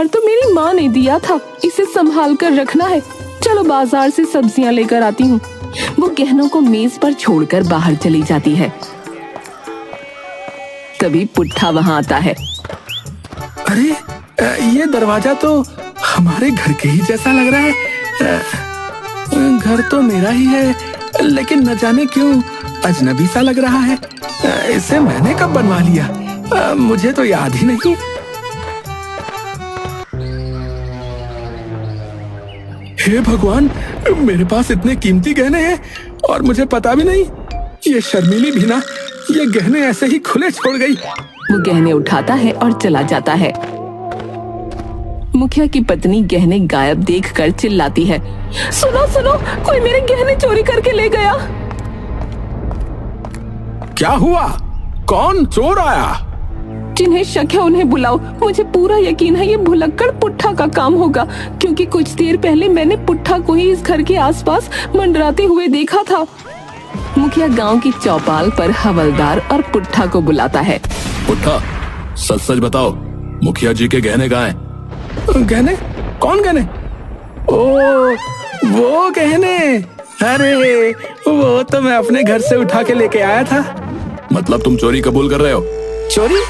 उपहार तो मेरी माँ ने दिया था, इसे संभाल कर रखना है। चलो बाजार से सब्जियां लेकर आती हूँ। वो गहनों को मेज पर छोड़कर बाहर चली जाती है। तभी पुट्ठा वहाँ आता है। अरे ये दरवाजा तो हमारे घर के ही जैसा लग रहा है। घर तो मेरा ही है, लेकिन न जाने क्यों अजनबी सा लग रहा है। इसे मैंने कब बनवा लिया, मुझे तो याद ही नहीं। हे भगवान, मेरे पास इतने कीमती गहने हैं और मुझे पता भी नहीं। ये शर्मीली भी ना ये गहने ऐसे ही खुले छोड़ गई। वो गहने उठाता है और चला जाता है। मुखिया की पत्नी गहने गायब देखकर चिल्लाती है, सुनो सुनो, कोई मेरे गहने चोरी करके ले गया। क्या हुआ? कौन चोर आया? जिन्हें शक है उन्हें बुलाओ। मुझे पूरा यकीन है ये भुलक्कड़ पुट्ठा का काम होगा, क्योंकि कुछ देर पहले मैंने पुट्ठा को ही इस घर के आसपास मंडराते हुए देखा था। मुखिया गांव की चौपाल पर हवलदार और पुट्ठा को बुलाता है। पुट्ठा, सच सच बताओ, मुखिया जी के गहने कहाँ हैं? गहने? कौन गहने? ओ, वो गहने। अरे वो तो मैं अपने घर से उठा के लेके आया था। मतलब तुम चोरी कबूल कर रहे हो? चोरी?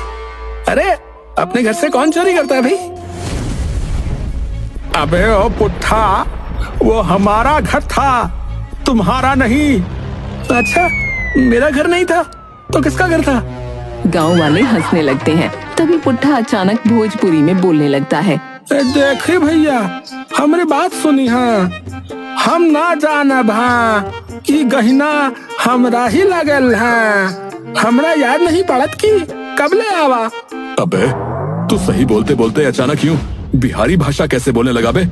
अरे अपने घर से कौन चोरी करता है भाई? अबे ओ पुट्ठा, वो हमारा घर था, तुम्हारा नहीं। अच्छा, मेरा घर नहीं था तो किसका घर था? गांव वाले हंसने लगते हैं। तभी पुट्ठा अचानक भोजपुरी में बोलने लगता है। देखे भैया, हमारी बात सुनी। हाँ, हम ना जानब कि गहना हमरा ही लगल है। हमरा याद नहीं पड़त कि कबले आवा। अबे तू सही बोलते बोलते अचानक क्यों बिहारी भाषा कैसे बोलने लगा बे?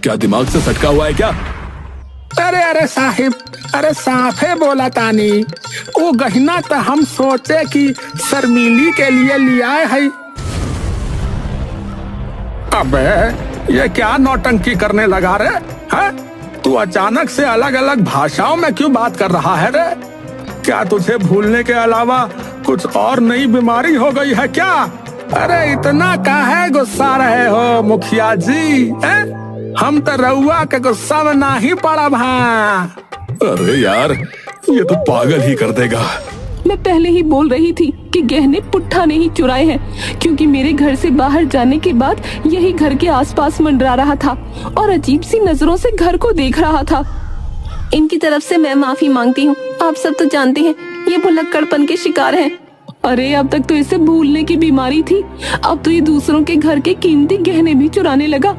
क्या दिमाग से सटका हुआ है क्या? अरे साहिब, अरे साफे बोला तानी। वो गहना तो हम सोचे कि शर्मीली के लिए लिया है। अबे ये क्या नौटंकी करने लगा रे? हैं? तू अचानक से अलग अलग भाषाओं में क्यों बात कर रहा है रे? क्या तुझे भूलने के अलावा कुछ और नई बीमारी हो गई है क्या? अरे इतना काहे गुस्सा रहे हो मुखिया जी? हम तो रउआ के गुस्सा में ना ही पड़ा भा। अरे यार, ये तो पागल ही कर देगा। मैं पहले ही बोल रही थी कि गहने पुट्ठा ने ही चुराए हैं, क्योंकि मेरे घर से बाहर जाने के बाद यही घर के आसपास मंडरा रहा था और अजीब सी नजरों से घर को देख रहा था। इनकी तरफ से मैं माफी मांगती हूँ। आप सब तो जानते हैं ये भुलक्कड़पन के शिकार हैं। अरे अब तक तो इसे भूलने की बीमारी थी, अब तो ये दूसरों के घर के कीमती गहने भी चुराने लगा।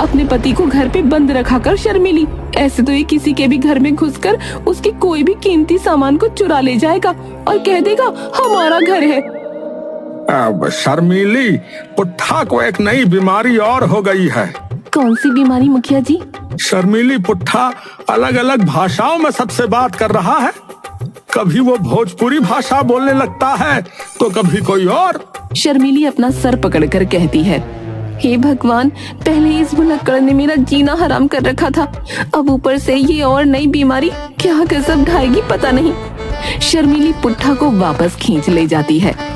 अपने पति को घर पे बंद रखा कर शर्मीली, ऐसे तो ये किसी के भी घर में घुसकर उसके कोई भी कीमती सामान को चुरा ले जाएगा और कह देगा हमारा घर है। अब शर्मीली, पुट्ठा को एक नई बीमारी और हो गई है। कौन सी बीमारी मुखिया जी? शर्मीली पुट्ठा अलग अलग भाषाओं में सबसे बात कर रहा है। कभी वो भोजपुरी भाषा बोलने लगता है तो कभी कोई और। शर्मीली अपना सर पकड़कर कहती है, हे भगवान, पहले इस भुलक्कड़ ने मेरा जीना हराम कर रखा था, अब ऊपर से ये और नई बीमारी क्या गजब ढाएगी पता नहीं। शर्मीली पुट्ठा को वापस खींच ले जाती है।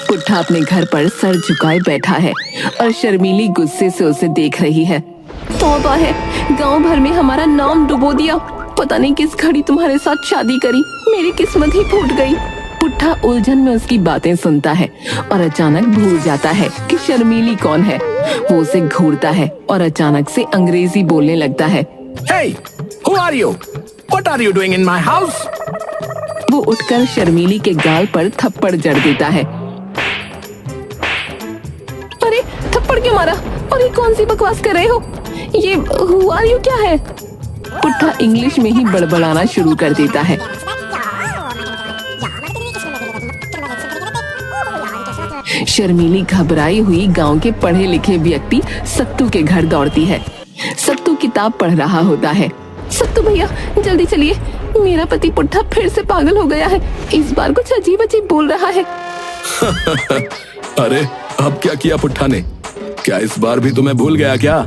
पुट्ठा अपने घर पर सर झुकाए बैठा है और शर्मीली गुस्से से उसे देख रही है। तौबा है, गांव भर में हमारा नाम डुबो दिया। पता नहीं किस घड़ी तुम्हारे साथ शादी करी, मेरी किस्मत ही फूट गई। पुट्ठा उलझन में उसकी बातें सुनता है और अचानक भूल जाता है कि शर्मीली कौन है। वो उसे घूरता है और अचानक से अंग्रेजी बोलने लगता है। Hey, who are you? What are you doing in my house? वो उठकर शर्मीली के गाल पर थप्पड़ जड़ देता है। अरे थप्पड़ क्यों मारा? और ये कौन सी बकवास कर रहे हो? ये who are you क्या है? पुट्ठा इंग्लिश में ही बड़बड़ाना शुरू कर देता है। शर्मीली घबराई हुई गांव के पढ़े लिखे व्यक्ति सत्तू के घर दौड़ती है। सत्तू किताब पढ़ रहा होता है। सत्तू भैया जल्दी चलिए, मेरा पति पुट्ठा फिर से पागल हो गया है। इस बार कुछ अजीब अजीब बोल रहा है। अरे अब क्या किया पुट्ठा ने? क्या इस बार भी तुम्हें भूल गया क्या?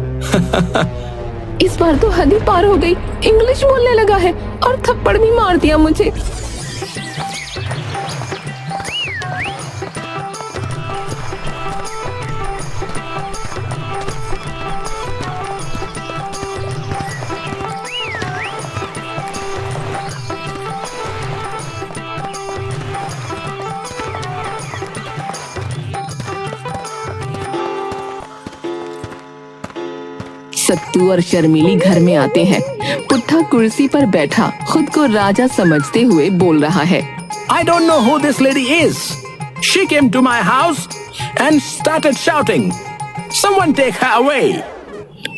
इस बार तो हद ही पार हो गई। इंग्लिश बोलने लगा है और थप्पड़ भी मार दिया मुझे। सत्तू और शर्मीली घर में आते हैं। पुट्ठा कुर्सी पर बैठा खुद को राजा समझते हुए बोल रहा है। I don't know who this lady is. She came to my house and started shouting. Someone take her away.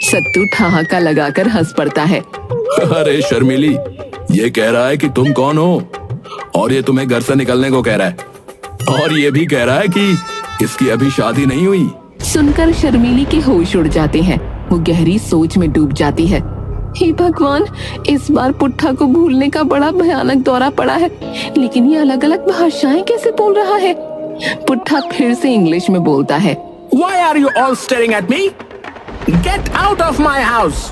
सत्तू ठहाका लगाकर हंस पड़ता है। अरे शर्मीली, ये कह रहा है कि तुम कौन हो और ये तुम्हें घर से निकलने को कह रहा है, और ये भी कह रहा है कि इसकी अभी शादी नहीं हुई। सुनकर शर्मीली के होश उड़ जाते हैं। वो गहरी सोच में डूब जाती है। हे भगवान, इस बार पुट्ठा को भूलने का बड़ा भयानक दौरा पड़ा है, लेकिन ये अलग अलग भाषाएं कैसे बोल रहा है? पुट्ठा फिर से इंग्लिश में बोलता है। Why are you all staring at me? Get out of my house.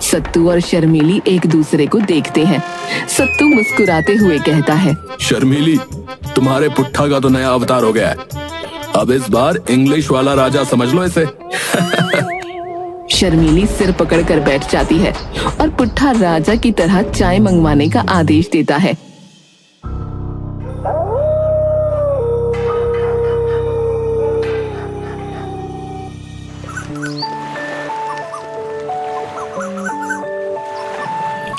सत्तू और शर्मीली एक दूसरे को देखते हैं। सत्तू मुस्कुराते हुए कहता है। शर्मीली, तुम्हारे पुट्ठा का तो नया अवतार हो गया है। अब इस बार इंग्लिश वाला राजा समझ लो इसे। शर्मीली सिर पकड़कर बैठ जाती है और पुट्ठा राजा की तरह चाय मंगवाने का आदेश देता है।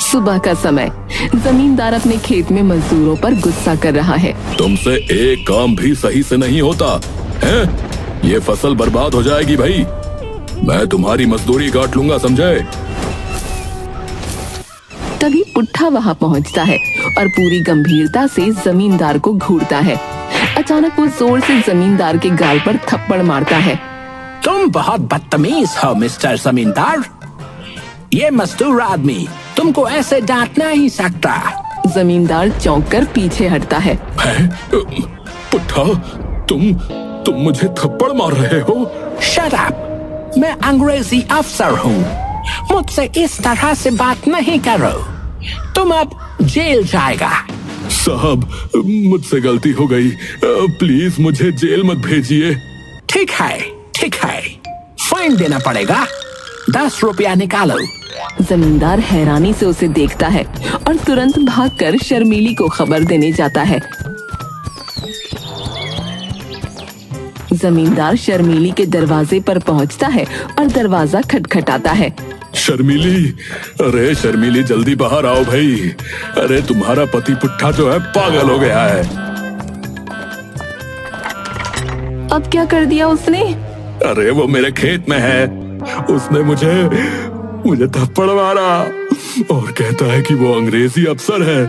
सुबह का समय। जमींदार अपने खेत में मजदूरों पर गुस्सा कर रहा है। तुमसे एक काम भी सही से नहीं होता है? ये फसल बर्बाद हो जाएगी भाई। मैं तुम्हारी मजदूरी काट लूंगा, समझे? तभी पुट्ठा वहां पहुंचता है और पूरी गंभीरता से जमींदार को घूरता है। अचानक वो जोर से जमींदार के गाल पर थप्पड़ मारता है। तुम बहुत बदतमीज हो मिस्टर जमींदार। ये मजदूर आदमी तुमको ऐसे डांट नहीं सकता। जमींदार चौंक कर पीछे हटता है। पुट्ठा, तुम मुझे थप्पड़ मार रहे हो? Shut up! मैं अंग्रेजी अफसर हूँ। मुझसे इस तरह से बात नहीं करो। तुम अब जेल जाएगा। साहब, मुझसे गलती हो गई। प्लीज मुझे जेल मत भेजिए। ठीक है, ठीक है। फाइन देना पड़ेगा। 10 रुपया निकालो। जमींदार हैरानी से उसे देखता है और तुरंत भागकर शर्मीली को खबर देने जाता है। जमींदार शर्मीली के दरवाजे पर पहुंचता है और दरवाजा खटखटाता है। शर्मीली, अरे शर्मीली, जल्दी बाहर आओ भाई। अरे तुम्हारा पति पुट्ठा जो है पागल हो गया है। अब क्या कर दिया उसने? अरे वो मेरे खेत में है। उसने मुझे थप्पड़ मारा और कहता है कि वो अंग्रेजी अफसर है।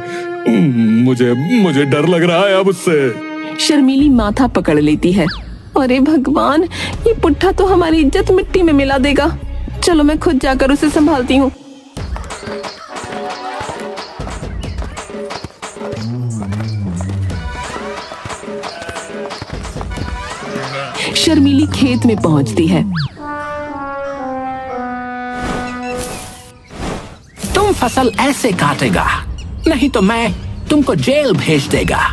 मुझे डर लग रहा है अब उससे। शर्मीली माथा पकड़ लेती है। अरे भगवान, ये पुट्ठा तो हमारी इज्जत मिट्टी में मिला देगा। चलो मैं खुद जाकर उसे संभालती हूँ। शर्मीली खेत में पहुंचती है। तुम फसल ऐसे काटेगा, नहीं तो मैं तुमको जेल भेज देगा।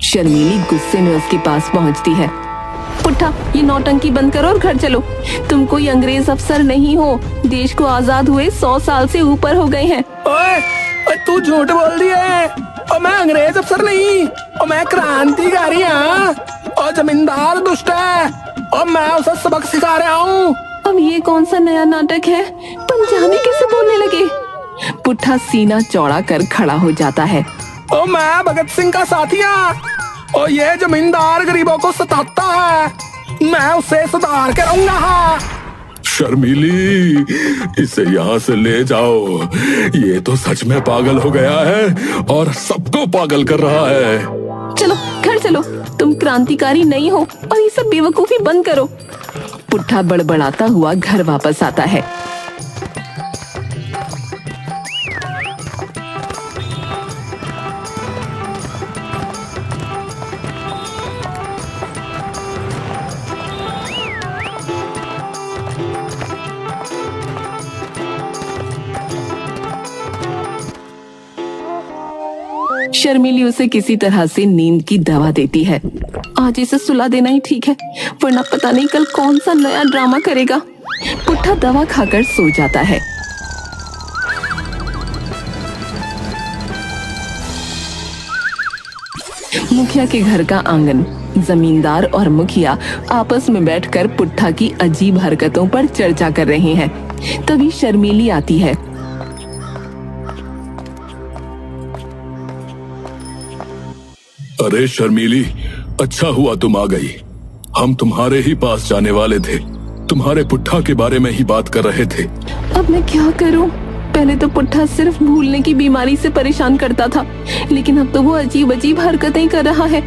शर्मीली गुस्से में उसके पास पहुंचती है। पुट्ठा, ये नौटंकी बंद करो और घर चलो। तुम कोई अंग्रेज अफसर नहीं हो। देश को आजाद हुए 100 साल से ऊपर हो गए हैं। ओए, तू झूठ बोल रही है। और मैं अंग्रेज अफसर नहीं, और मैं क्रांतिकारी हूँ। और जमींदार दुष्ट है और मैं उसे सबक सिखा रहा हूँ। अब ये कौन सा नया नाटक है? पंजाबी कैसे बोलने लगे? पुट्ठा सीना चौड़ा कर खड़ा हो जाता है। और मैं भगत सिंह का साथी हूँ और ये जमींदार गरीबों को सताता है। मैं उसे सुधार के रहूंगा। शर्मीली, इसे यहाँ से ले जाओ। ये तो सच में पागल हो गया है और सबको पागल कर रहा है। चलो घर चलो। तुम क्रांतिकारी नहीं हो और ये सब बेवकूफी बंद करो। पुट्ठा बड़बड़ाता हुआ घर वापस आता है। शर्मिली उसे किसी तरह से नींद की दवा देती है। आज इसे सुला देना ही ठीक है, वरना पता नहीं कल कौन सा नया ड्रामा करेगा। पुट्ठा दवा खाकर सो जाता है। मुखिया के घर का आंगन। जमींदार और मुखिया आपस में बैठकर पुट्ठा की अजीब हरकतों पर चर्चा कर रहे हैं। तभी शर्मिली आती है। अरे शर्मिली, अच्छा हुआ तुम आ गई। हम तुम्हारे ही पास जाने वाले थे, तुम्हारे पुट्ठा के बारे में ही बात कर रहे थे। अब मैं क्या करूं? पहले तो पुट्ठा सिर्फ भूलने की बीमारी से परेशान करता था, लेकिन अब तो वो अजीब अजीब हरकतें कर रहा है।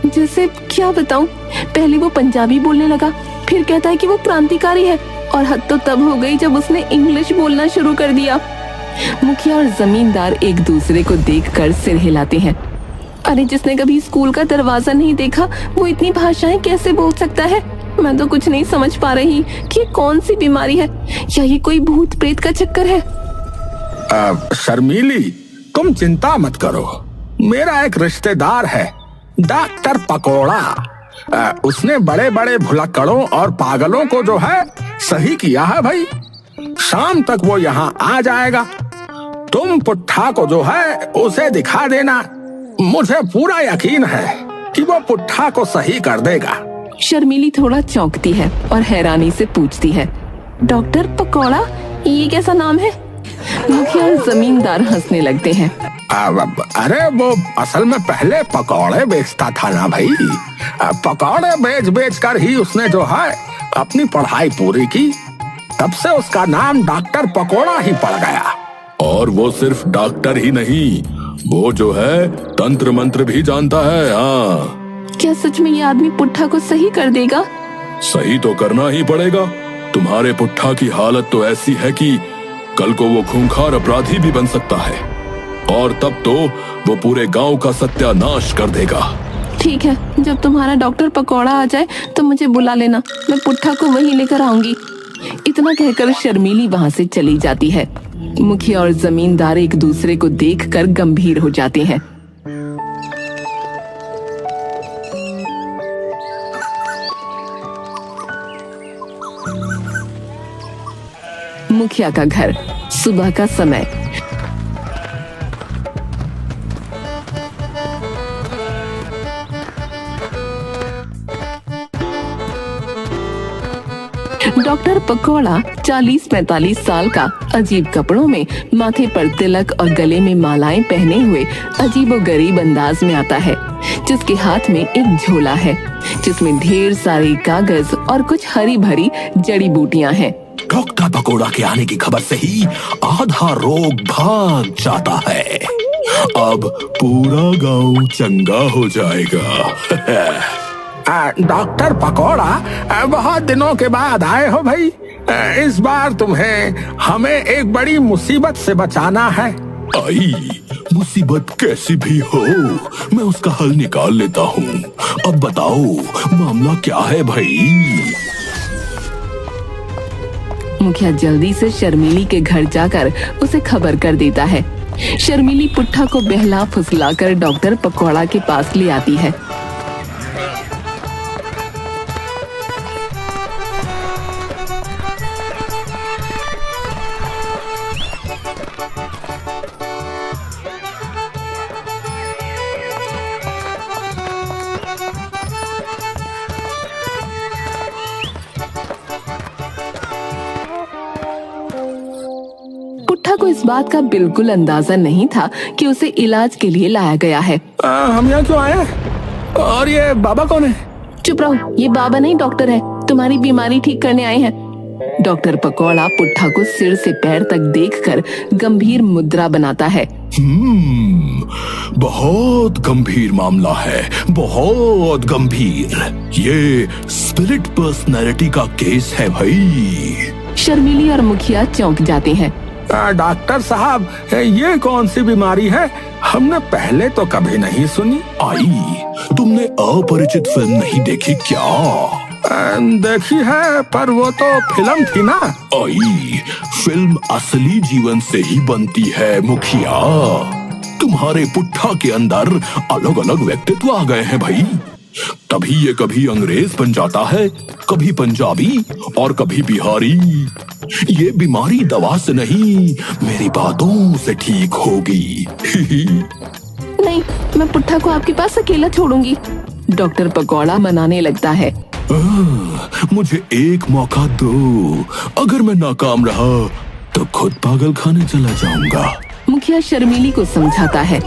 जैसे क्या बताऊं? पहले वो पंजाबी बोलने लगा, फिर कहता है कि वो क्रांतिकारी है, और हद तो तब हो गई जब उसने इंग्लिश बोलना शुरू कर दिया। मुखिया और जमींदार एक दूसरे को देखकर सिर हिलाते हैं। अरे जिसने कभी स्कूल का दरवाजा नहीं देखा, वो इतनी भाषाएं कैसे बोल सकता है? मैं तो कुछ नहीं समझ पा रही कि ये कौन सी बीमारी है, या ये कोई भूत प्रेत का चक्कर है। शर्मिली, तुम चिंता मत करो। मेरा एक रिश्तेदार है, डॉक्टर पकोड़ा। उसने बड़े बड़े भुलक्कड़ों और पागलों को जो है सही किया है भाई। शाम तक वो यहाँ आ जाएगा। तुम पुट्ठा को जो है उसे दिखा देना। मुझे पूरा यकीन है कि वो पुट्ठा को सही कर देगा। शर्मिली थोड़ा चौंकती है और हैरानी से पूछती है, डॉक्टर पकोड़ा, ये कैसा नाम है? मुखिया और जमींदार हंसने लगते हैं। अरे वो असल में पहले पकौड़े बेचता था ना भाई। पकौड़े बेच बेच कर ही उसने जो है अपनी पढ़ाई पूरी की। तब से उसका नाम डॉक्टर पकोड़ा ही पड़ गया। और वो सिर्फ डॉक्टर ही नहीं, वो जो है तंत्र मंत्र भी जानता है। हाँ, क्या सच में ये आदमी पुट्ठा को सही कर देगा? सही तो करना ही पड़ेगा। तुम्हारे पुट्ठा की हालत तो ऐसी है कि कल को वो खूंखार अपराधी भी बन सकता है, और तब तो वो पूरे गांव का सत्यानाश कर देगा। ठीक है, जब तुम्हारा डॉक्टर पकोड़ा आ जाए तो मुझे बुला लेना, मैं पुट्ठा को वहीं लेकर आऊंगी। इतना कहकर शर्मिली वहां से चली जाती है। मुखिया और जमींदार एक दूसरे को देखकर गंभीर हो जाते हैं। मुखिया का घर, सुबह का समय। डॉक्टर पकोड़ा 40-45 साल का, अजीब कपड़ों में, माथे पर तिलक और गले में मालाएं पहने हुए अजीबोगरीब अंदाज में आता है, जिसके हाथ में एक झोला है जिसमें ढेर सारे कागज और कुछ हरी भरी जड़ी बूटियां हैं। डॉक्टर पकोड़ा के आने की खबर से ही आधा रोग भाग जाता है। अब पूरा गांव चंगा हो जाएगा। डॉक्टर पकोड़ा, बहुत दिनों के बाद आए हो भाई। इस बार तुम्हें हमें एक बड़ी मुसीबत से बचाना है। आई, मुसीबत कैसी भी हो, मैं उसका हल निकाल लेता हूँ। अब बताओ मामला क्या है भाई? मुखिया जल्दी से शर्मिली के घर जाकर उसे खबर कर देता है। शर्मिली पुट्ठा को बहला फुसलाकर डॉक्टर पकोड़ा के पास ले आती है। पुट्ठा को इस बात का बिल्कुल अंदाजा नहीं था कि उसे इलाज के लिए लाया गया है। हम यहाँ क्यों आए हैं? और ये बाबा कौन है? चुप रहो, ये बाबा नहीं डॉक्टर है, तुम्हारी बीमारी ठीक करने आए हैं। डॉक्टर पकोड़ा पुट्ठा को सिर से पैर तक देखकर गंभीर मुद्रा बनाता है। बहुत गंभीर मामला है, बहुत गंभीर। ये स्पिरिट पर्सनैलिटी का केस है भाई। शर्मिली और मुखिया चौंक जाते हैं। डॉक्टर साहब, ये कौन सी बीमारी है? हमने पहले तो कभी नहीं सुनी। आई, तुमने अपरिचित फिल्म नहीं देखी क्या? देखी है, पर वो तो फिल्म थी ना। आई, फिल्म असली जीवन से ही बनती है मुखिया। तुम्हारे पुट्ठा के अंदर अलग अलग व्यक्तित्व आ गए हैं भाई। तभी ये कभी अंग्रेज बन जाता है, कभी पंजाबी और कभी बिहारी। ये बीमारी दवा से नहीं, मेरी बातों से ठीक होगी। नहीं, मैं पुट्ठा को आपके पास अकेला छोड़ूंगी। डॉक्टर पकौड़ा मनाने लगता है। मुझे एक मौका दो, अगर मैं नाकाम रहा तो खुद पागल खाने चला जाऊंगा। मुखिया शर्मीली को समझाता है।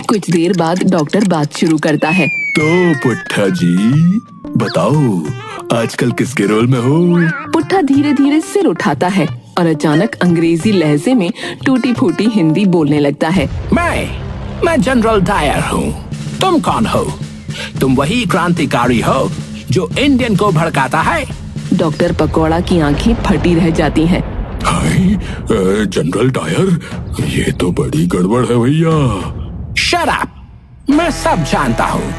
कुछ देर बाद डॉक्टर बात शुरू करता है। तो पुट्ठा जी बताओ, आजकल किसके रोल में हो? पुट्ठा धीरे धीरे सिर उठाता है और अचानक अंग्रेजी लहजे में टूटी फूटी हिंदी बोलने लगता है। मैं जनरल डायर हूँ। तुम कौन हो? तुम वही क्रांतिकारी हो जो इंडियन को भड़काता है? डॉक्टर पकौड़ा की आंखें फटी रह जाती हैं। जनरल डायर, ये तो बड़ी गड़बड़ है भैया। Shut up! मैं सब जानता हूँ।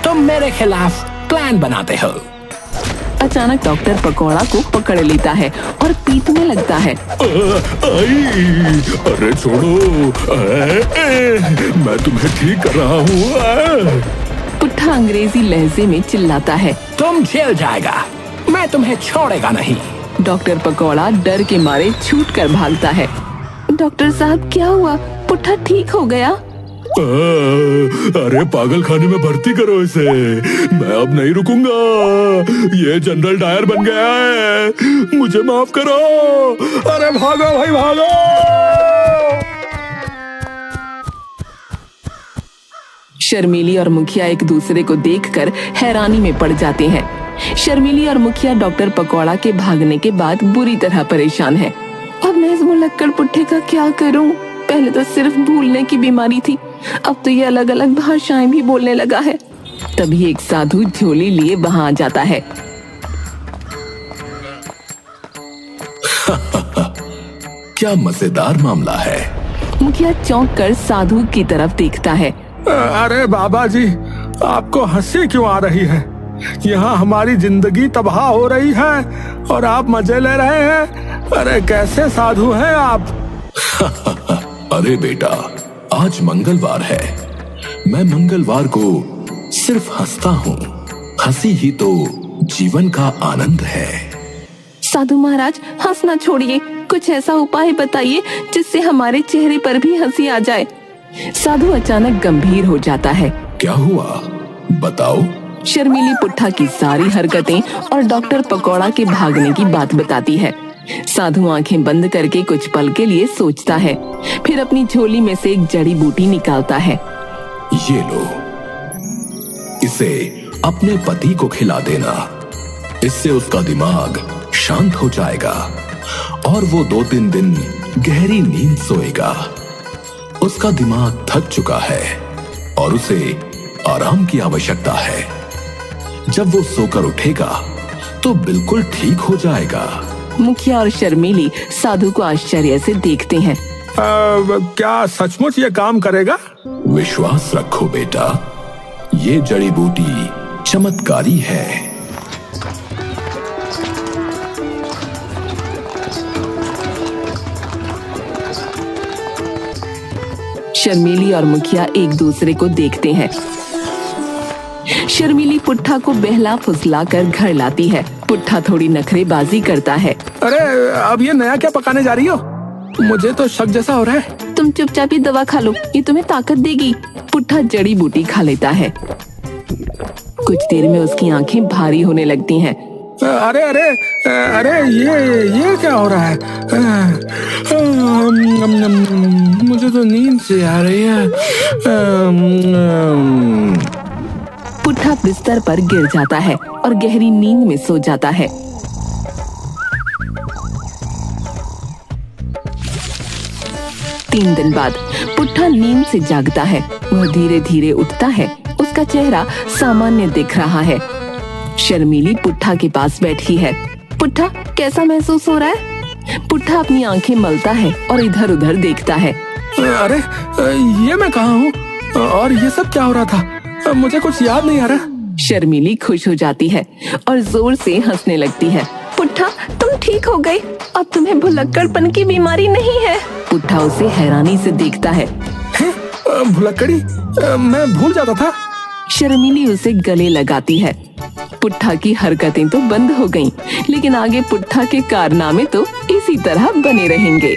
तुम मेरे खिलाफ प्लान बनाते हो। अचानक डॉक्टर पकौड़ा को पकड़ लेता है और पीटने लगता है। अरे छोड़ो, मैं तुम्हें ठीक कर रहा हूँ। पुट्ठा अंग्रेजी लहजे में चिल्लाता है। तुम जेल जाएगा, मैं तुम्हें छोड़ेगा नहीं। डॉक्टर पकौड़ा डर के मारे छूट कर भागता है। डॉक्टर साहब, क्या हुआ? पुट्ठा ठीक हो गया? अरे पागल खाने में भर्ती करो इसे, मैं अब नहीं रुकूंगा। ये जनरल डायर बन गया है, मुझे माफ करो। अरे भागो भाई भागो। शर्मीली और मुखिया एक दूसरे को देखकर हैरानी में पड़ जाते हैं। शर्मीली और मुखिया डॉक्टर पकौड़ा के भागने के बाद बुरी तरह परेशान है। अब मैं इस मुलक्कड़ पुट्ठे का क्या करूं? पहले तो सिर्फ भूलने की बीमारी थी, अब तो ये अलग अलग भाषाएं भी बोलने लगा है। तभी एक साधु झोली लिए वहां आ जाता है। क्या मजेदार मामला है। मुखिया चौंक कर साधु की तरफ देखता है। अरे बाबा जी, आपको हंसी क्यों आ रही है? यहाँ हमारी जिंदगी तबाह हो रही है और आप मजे ले रहे हैं। अरे कैसे साधु हैं आप? अरे बेटा, आज मंगलवार है। मैं मंगलवार को सिर्फ हंसता हूँ। हंसी ही तो जीवन का आनंद है। साधु महाराज, हंसना छोड़िए, कुछ ऐसा उपाय बताइए जिससे हमारे चेहरे पर भी हंसी आ जाए। साधु अचानक गंभीर हो जाता है। क्या हुआ, बताओ। शर्मीली पुट्ठा की सारी हरकतें और डॉक्टर पकौड़ा के भागने की बात बताती है। साधु आंखें बंद करके कुछ पल के लिए सोचता है, फिर अपनी झोली में से एक जड़ी बूटी निकालता है। ये लो, इसे अपने पति को खिला देना। इससे उसका दिमाग शांत हो जाएगा और वो 2-3 दिन गहरी नींद सोएगा। उसका दिमाग थक चुका है और उसे आराम की आवश्यकता है। जब वो सोकर उठेगा तो बिल्कुल ठीक हो जाएगा। मुखिया और शर्मीली साधु को आश्चर्य से देखते हैं। क्या सचमुच ये काम करेगा? विश्वास रखो बेटा, ये जड़ी बूटी चमत्कारी है। शर्मीली और मुखिया एक दूसरे को देखते हैं। शर्मीली पुट्ठा को बहला फुसला कर घर लाती है। पुट्ठा थोड़ी नखरेबाजी करता है। अरे अब ये नया क्या पकाने जा रही हो? मुझे तो शक जैसा हो रहा है। तुम चुपचाप ही दवा खा लो, ये तुम्हें ताकत देगी। पुट्ठा जड़ी बूटी खा लेता है। कुछ देर में उसकी आंखें भारी होने लगती हैं। अरे अरे अरे ये क्या हो रहा है? मुझे तो नींद से आ रही है। पुट्ठा बिस्तर पर गिर जाता है और गहरी नींद में सो जाता है। तीन दिन बाद पुट्ठा नींद से जागता है। वह धीरे धीरे उठता है। उसका चेहरा सामान्य दिख रहा है। शर्मीली पुट्ठा के पास बैठी है। पुट्ठा, कैसा महसूस हो रहा है? पुट्ठा अपनी आंखें मलता है और इधर उधर देखता है। अरे ये मैं कहाँ हूँ और ये सब क्या हो रहा था? मुझे कुछ याद नहीं आ रहा। शर्मीली खुश हो जाती है और जोर से हंसने लगती है। पुट्ठा, तुम ठीक ठीक हो गई। अब तुम्हें भुलक्कड़पन की बीमारी नहीं है। पुट्ठा उसे हैरानी से देखता है। भुलक्कड़ी, मैं भूल जाता था। शर्मिली उसे गले लगाती है। पुट्ठा की हरकतें तो बंद हो गईं, लेकिन आगे पुट्ठा के कारनामे तो इसी तरह बने रहेंगे।